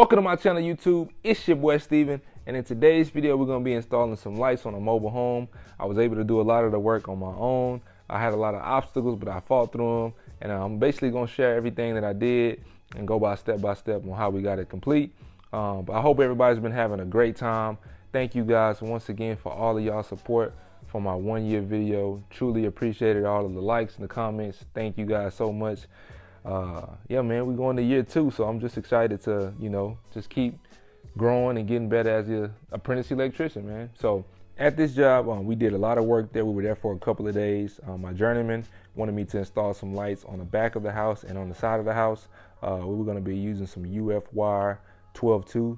Welcome to my channel YouTube. It's your boy Steven, and in today's video we're going to be installing some lights on a mobile home. I was able to do a lot of the work on my own. I had a lot of obstacles, but I fought through them, and I'm basically going to share everything that I step by step on how we got it complete. But I hope everybody's been having a great time. Thank you guys once again for all of y'all support for my 1 year video. Truly appreciated all of the likes and the comments. Thank you guys so much. Yeah, man, we're going to year 2, so I'm just excited to, just keep growing and getting better as the apprentice electrician, man. So at this job, we did a lot of work there. We were there for a couple of days. My journeyman wanted me to install some lights on the back of the house and on the side of the house. We were going to be using some UF wire 12-2.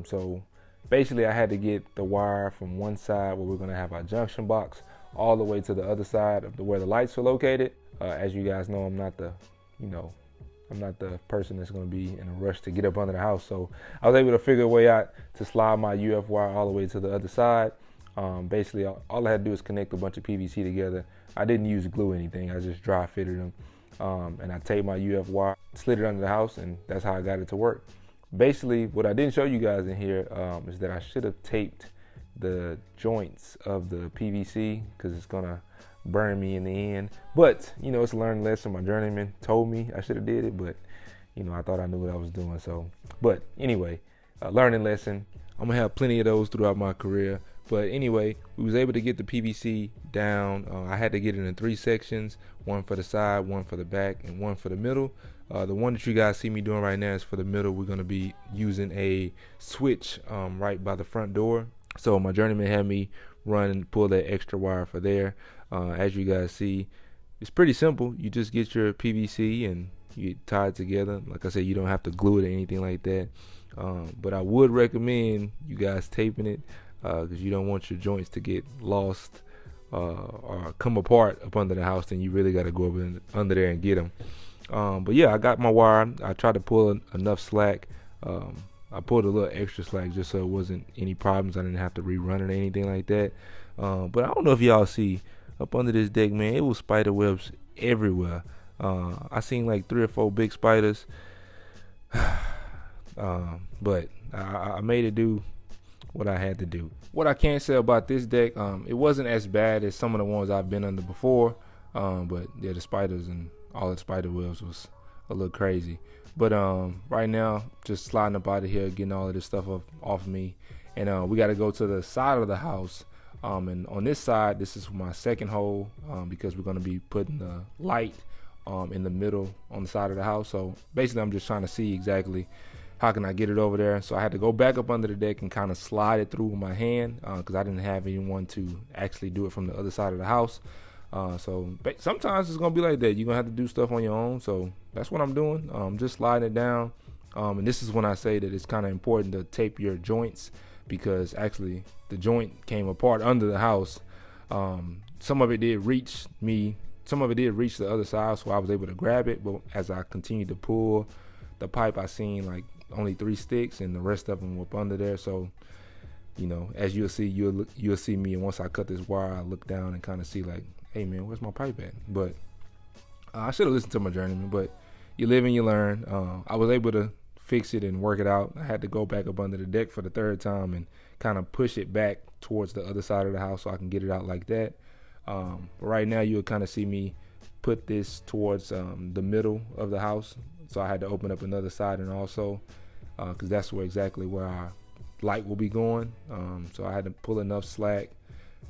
So basically I had to get the wire from one side where we're going to have our junction box all the way to the other side of where the lights are located. As you guys know, I'm not the person that's going to be in a rush to get up under the house. So I was able to figure a way out to slide my UF wire all the way to the other side. Basically, all I had to do is connect a bunch of PVC together. I didn't use glue or anything. I just dry fitted them. And I taped my UF wire, slid it under the house, and that's how I got it to work. Basically, what I didn't show you guys in here is that I should have taped the joints of the PVC because it's going to burn me in the end. But it's a learning lesson. My journeyman told me I should have did it, but I thought I knew what I was doing. So but anyway, a learning lesson. I'm gonna have plenty of those throughout my career. But anyway, we was able to get the PVC down. I had to get it in 3 sections, one for the side, one for the back, and one for the middle. The one that you guys see me doing right now is for the middle. We're gonna be using a switch right by the front door. So my journeyman had me run and pull that extra wire for there. As you guys see, it's pretty simple. You just get your PVC and you tie it together. Like I said, you don't have to glue it or anything like that. But I would recommend you guys taping it because you don't want your joints to get lost or come apart up under the house. Then you really got to go up under there and get them. But yeah, I got my wire. I tried to pull enough slack. I pulled a little extra slack just so it wasn't any problems. I didn't have to rerun it or anything like that. But I don't know if y'all see up under this deck, man, it was spider webs everywhere. I seen like 3 or 4 big spiders. But I made it do what I had to do. What I can say about this deck, it wasn't as bad as some of the ones I've been under before. But yeah, the spiders and all the spider webs was a little crazy. But right now, just sliding up out of here, getting all of this stuff off me. And we got to go to the side of the house. And on this side, this is my second hole because we're going to be putting the light in the middle on the side of the house. So basically, I'm just trying to see exactly how can I get it over there. So I had to go back up under the deck and kind of slide it through with my hand because I didn't have anyone to actually do it from the other side of the house. So sometimes it's going to be like that. You're going to have to do stuff on your own. So that's what I'm doing. Just sliding it down. And this is when I say that it's kind of important to tape your joints because actually the joint came apart under the house. Some of it did reach me. Some of it did reach the other side, so I was able to grab it. But as I continued to pull the pipe, I seen like only 3 sticks and the rest of them were up under there. So, as you'll see, you'll see me. And once I cut this wire, I look down and kind of see like, hey man, where's my pipe at? But I should have listened to my journeyman, but you live and you learn. I was able to fix it and work it out. I had to go back up under the deck for the 3rd time and kind of push it back towards the other side of the house so I can get it out like that. But right now you'll kind of see me put this towards the middle of the house. So I had to open up another side and also because that's exactly where our light will be going. So I had to pull enough slack,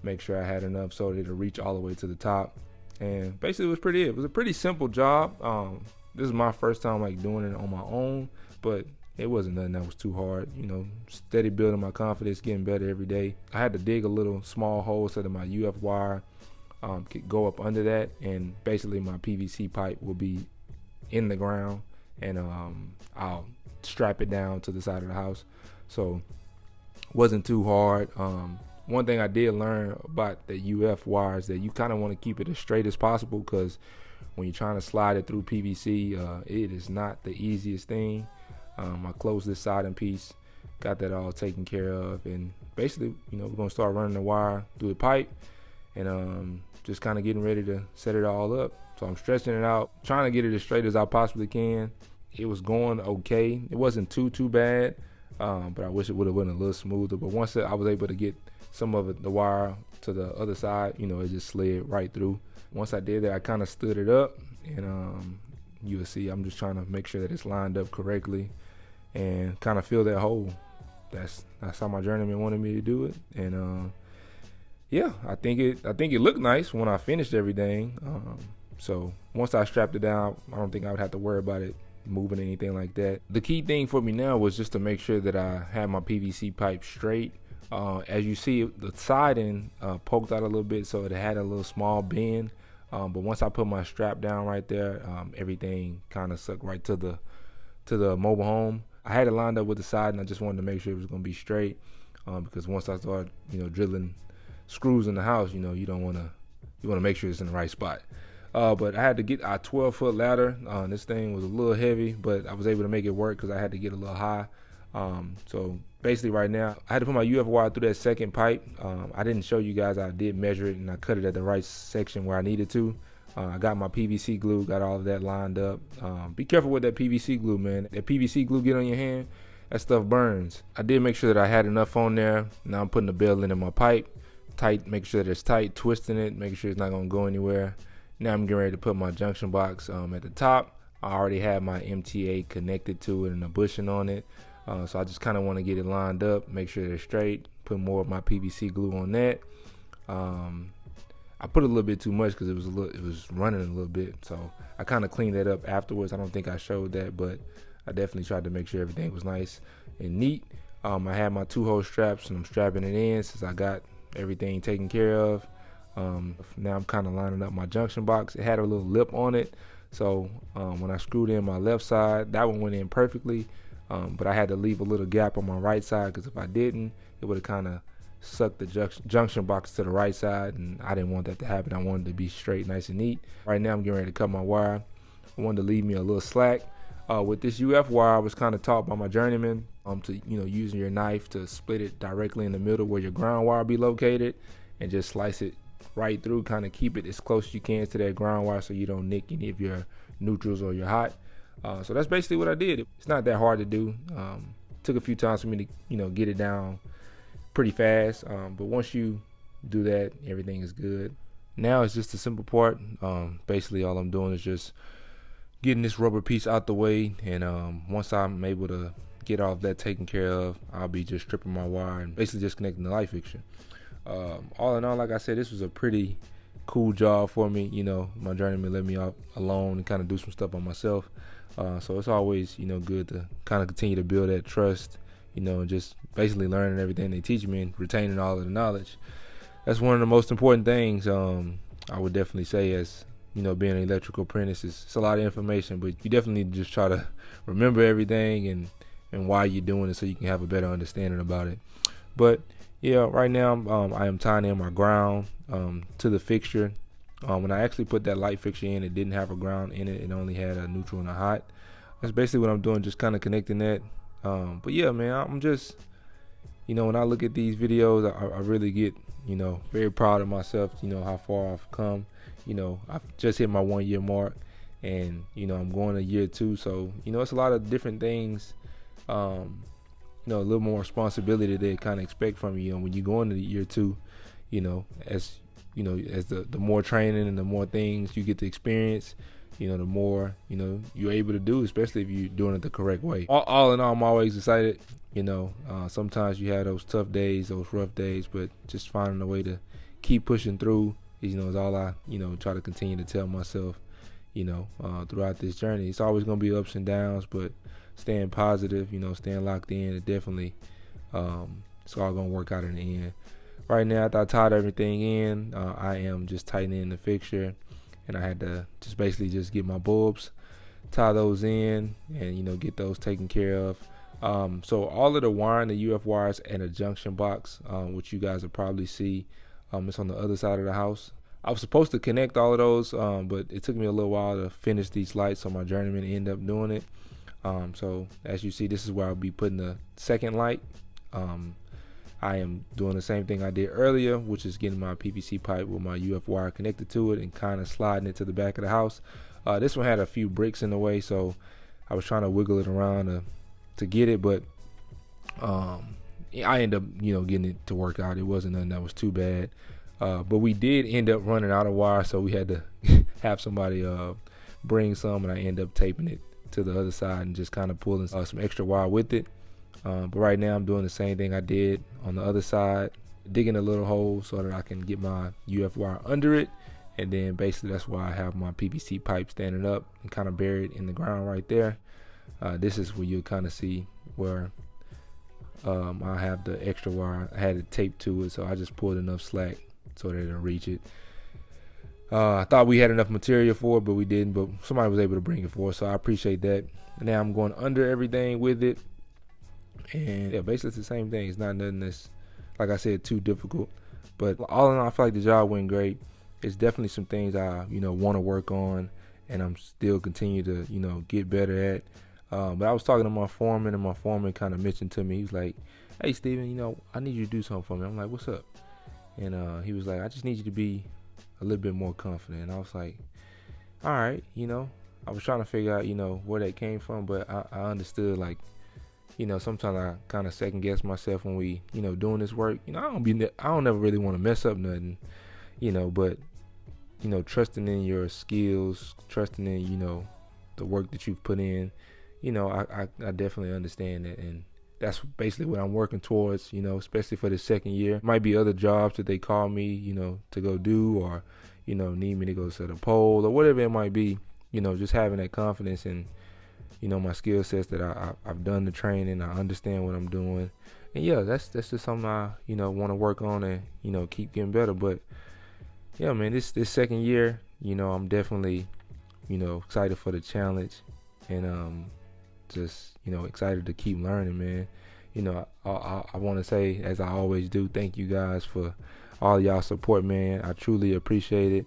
make sure I had enough so that it'll reach all the way to the top. And basically it was a pretty simple job. This is my first time like doing it on my own, but it wasn't nothing that was too hard. Steady building my confidence, getting better every day. I had to dig a little small hole so that my UF wire could go up under that, and basically my PVC pipe will be in the ground, and I'll strap it down to the side of the house. So it wasn't too hard. One thing I did learn about the UF wire is that you kind of want to keep it as straight as possible because when you're trying to slide it through PVC, it is not the easiest thing. I closed this siding piece, got that all taken care of, and basically, we're gonna start running the wire through the pipe and just kind of getting ready to set it all up. So I'm stretching it out, trying to get it as straight as I possibly can. it was going okay. It wasn't too bad, but I wish it would have went a little smoother. But once I was able to get some of it, the wire to the other side, you know, it just slid right through. Once I did that, I kind of stood it up, and you will see I'm just trying to make sure that it's lined up correctly and kind of fill that hole. That's how my journeyman wanted me to do it, and yeah, I think it looked nice when I finished everything. So once I strapped it down, I don't think I would have to worry about it moving, anything like that. The key thing for me now was just to make sure that I had my PVC pipe straight. As you see, the siding poked out a little bit, so it had a little small bend. But once I put my strap down right there, everything kind of sucked right to the mobile home. I had it lined up with the side, and I just wanted to make sure it was going to be straight, because once I start, you know, drilling screws in the house, you know, you want to make sure it's in the right spot. But I had to get a 12-foot ladder. This thing was a little heavy, but I was able to make it work because I had to get a little high. So basically right now, I had to put my UF wire through that second pipe. I didn't show you guys. I did measure it, and I cut it at the right section where I needed to. I got my PVC glue, got all of that lined up. Be careful with that PVC glue, man. That PVC glue get on your hand, that stuff burns. I did make sure that I had enough on there. Now I'm putting the bevel in my pipe. Tight, make sure that it's tight, twisting it, making sure it's not gonna go anywhere. Now I'm getting ready to put my junction box at the top. I already have my MTA connected to it and a bushing on it. So I just kind of want to get it lined up, make sure they're straight, put more of my PVC glue on that. I put a little bit too much because it was running a little bit. So I kind of cleaned that up afterwards. I don't think I showed that, but I definitely tried to make sure everything was nice and neat. I had my 2-hole straps, and I'm strapping it in since I got everything taken care of. Now I'm kind of lining up my junction box. It had a little lip on it, so when I screwed in my left side, that one went in perfectly, but I had to leave a little gap on my right side, because if I didn't, it would have kind of sucked the junction box to the right side, and I didn't want that to happen. I wanted to be straight, nice and neat. Right now I'm getting ready to cut my wire. I wanted to leave me a little slack. With this UF wire, I was kind of taught by my journeyman to, you know, using your knife to split it directly in the middle where your ground wire be located, and just slice it right through, kind of keep it as close as you can to that ground wire so you don't nick any of your neutrals or your hot. So that's basically what I did. It's not that hard to do. Took a few times for me to, you know, get it down pretty fast, but once you do that, everything is good. Now it's just a simple part. Basically all I'm doing is just getting this rubber piece out the way, and once I'm able to get all of that taken care of, I'll be just stripping my wire and basically just connecting the light fixture. All in all, like I said, this was a pretty cool job for me. You know, my journeyman let me out alone and kind of do some stuff on myself. So it's always, you know, good to kind of continue to build that trust, you know, and just basically learning everything they teach me and retaining all of the knowledge. That's one of the most important things, I would definitely say, as, you know, being an electrical apprentice. It's a lot of information, but you definitely need to just try to remember everything and why you're doing it, so you can have a better understanding about it. But yeah, right now I am tying in my ground to the fixture. When I actually put that light fixture in, it didn't have a ground in it. It only had a neutral and a hot. That's basically what I'm doing, just kind of connecting that. But yeah, man, I'm just, you know, when I look at these videos, I really get, you know, very proud of myself, you know, how far I've come. You know, I've just hit my 1-year mark, and, you know, I'm going to year 2. So, you know, it's a lot of different things, you know, a little more responsibility they kind of expect from you. You know, when you go into year 2, you know, as you know, as the more training and the more things you get to experience, you know, the more, you know, you're able to do, especially if you're doing it the correct way. All in all, I'm always excited. You know, sometimes you have those tough days, those rough days, but just finding a way to keep pushing through, you know, is all I, you know, try to continue to tell myself, you know, throughout this journey. It's always going to be ups and downs, but staying positive, you know, staying locked in, it definitely, it's all going to work out in the end. Right now, after I tied everything in, I am just tightening the fixture, and I had to just basically just get my bulbs, tie those in, and, you know, get those taken care of. So all of the wiring, the UF wires and a junction box, which you guys will probably see, it's on the other side of the house. I was supposed to connect all of those, but it took me a little while to finish these lights, so my journeyman ended up doing it. So as you see, this is where I'll be putting the second light. I am doing the same thing I did earlier, which is getting my PVC pipe with my UF wire connected to it and kind of sliding it to the back of the house. This one had a few bricks in the way, so I was trying to wiggle it around to get it, but I ended up, getting it to work out. It wasn't nothing that was too bad. But we did end up running out of wire, so we had to have somebody bring some, and I ended up taping it to the other side and just kind of pulling some extra wire with it. But right now I'm doing the same thing I did on the other side, digging a little hole so that I can get my UF wire under it, and then basically that's why I have my PVC pipe standing up and kind of buried in the ground right there. This is where you'll kind of see where I have the extra wire. I had it taped to it, so I just pulled enough slack so that it'll reach it. I thought we had enough material for it, but we didn't, but somebody was able to bring it for us, so I appreciate that. Now I'm going under everything with it, and yeah, basically it's the same thing. It's not nothing that's, like I said, too difficult, but all in all, I feel like the job went great. It's definitely some things I want to work on, and I'm still continue to get better at. But I was talking to my foreman, and my foreman kind of mentioned to me, he was like, "Hey Steven, I need you to do something for me." I'm like, "What's up?" And he was like, "I just need you to be a little bit more confident." And I was like, all right, I was trying to figure out, where that came from, but I understood, like, sometimes I kind of second guess myself when we, doing this work. I don't ever really want to mess up nothing, but, trusting in your skills, trusting in, the work that you've put in, I definitely understand that. And that's basically what I'm working towards, especially for the second year. Might be other jobs that they call me, to go do, or, need me to go set a pole or whatever it might be, just having that confidence in, my skill sets that I've done the training, I understand what I'm doing. And yeah, that's just something I, want to work on and, keep getting better. But yeah, man, this second year, I'm definitely, excited for the challenge, and, just excited to keep learning, man. I want to say, as I always do, thank you guys for all y'all support, man. I truly appreciate it.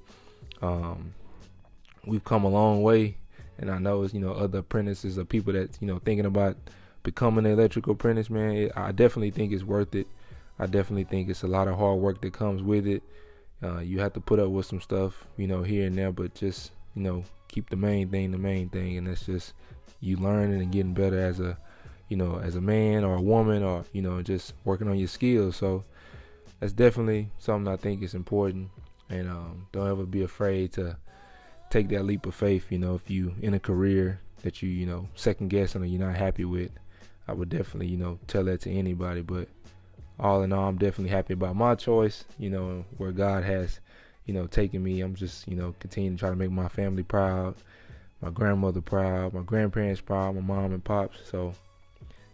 We've come a long way, and I know it's other apprentices or people that thinking about becoming an electrical apprentice, man. I definitely think it's worth it. I definitely think it's a lot of hard work that comes with it. You have to put up with some stuff here and there, but just keep the main thing, and that's just you learning and getting better as a as a man or a woman, or just working on your skills. So that's definitely something I think is important. And don't ever be afraid to take that leap of faith. If you in a career that you second guessing or you're not happy with, I would definitely tell that to anybody. But all in all, I'm definitely happy about my choice, where God has taken me. I'm just continuing to try to make my family proud, my grandmother proud, my grandparents proud, my mom and pops. So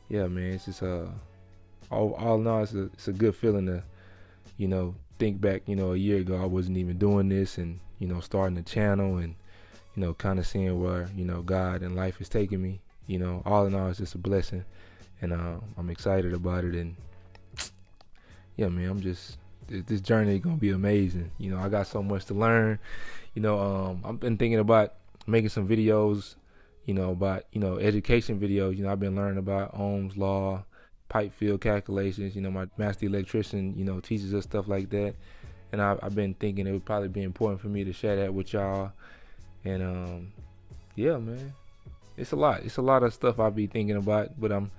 yeah, man, it's just all in all, it's a good feeling to think back a year ago I wasn't even doing this, and starting the channel, and kind of seeing where God and life is taking me. All in all, it's just a blessing, and I'm excited about it. And yeah, man, this journey is gonna be amazing. I got so much to learn. I've been thinking about making some videos, about education videos. I've been learning about Ohm's law, pipe field calculations. My master electrician teaches us stuff like that, and I've been thinking it would probably be important for me to share that with y'all. And yeah, man, it's a lot of stuff I'll be thinking about, but I'm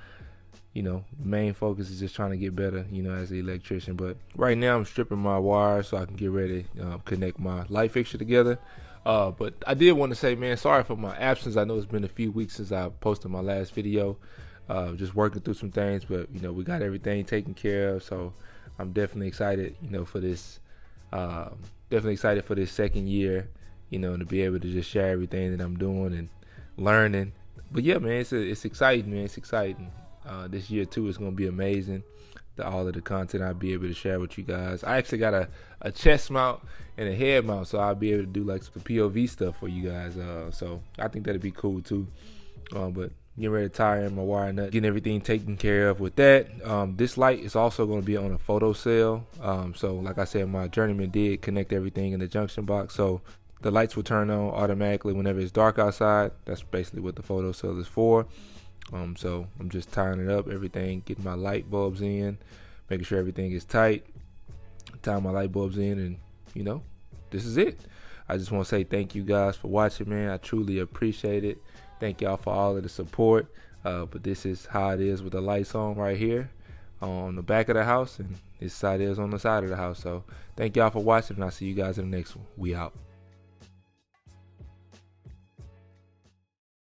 main focus is just trying to get better, as an electrician. But right now I'm stripping my wire so I can get ready to connect my light fixture together. But I did want to say, man, sorry for my absence. I know it's been a few weeks since I posted my last video. Just working through some things, but we got everything taken care of. So I'm definitely excited, for this. Definitely excited for this second year, to be able to just share everything that I'm doing and learning. But yeah, man, it's exciting, man. It's exciting. This year too is gonna be amazing. All of the content I'll be able to share with you guys. I actually got a chest mount and a head mount, so I'll be able to do like some POV stuff for you guys. So I think that'd be cool too. But getting ready to tie in my wire nut, getting everything taken care of with that. This light is also going to be on a photo cell. So like I said, my Journeyman did connect everything in the junction box, so the lights will turn on automatically whenever it's dark outside. That's basically what the photo cell is for. So I'm just tying it up, everything, getting my light bulbs in, making sure everything is tight, tying my light bulbs in, and this is it. I just want to say thank you guys for watching, man. I truly appreciate it. Thank y'all for all of the support. But this is how it is with the lights on right here on the back of the house, and this side is on the side of the house. So thank y'all for watching, and I'll see you guys in the next one. We out.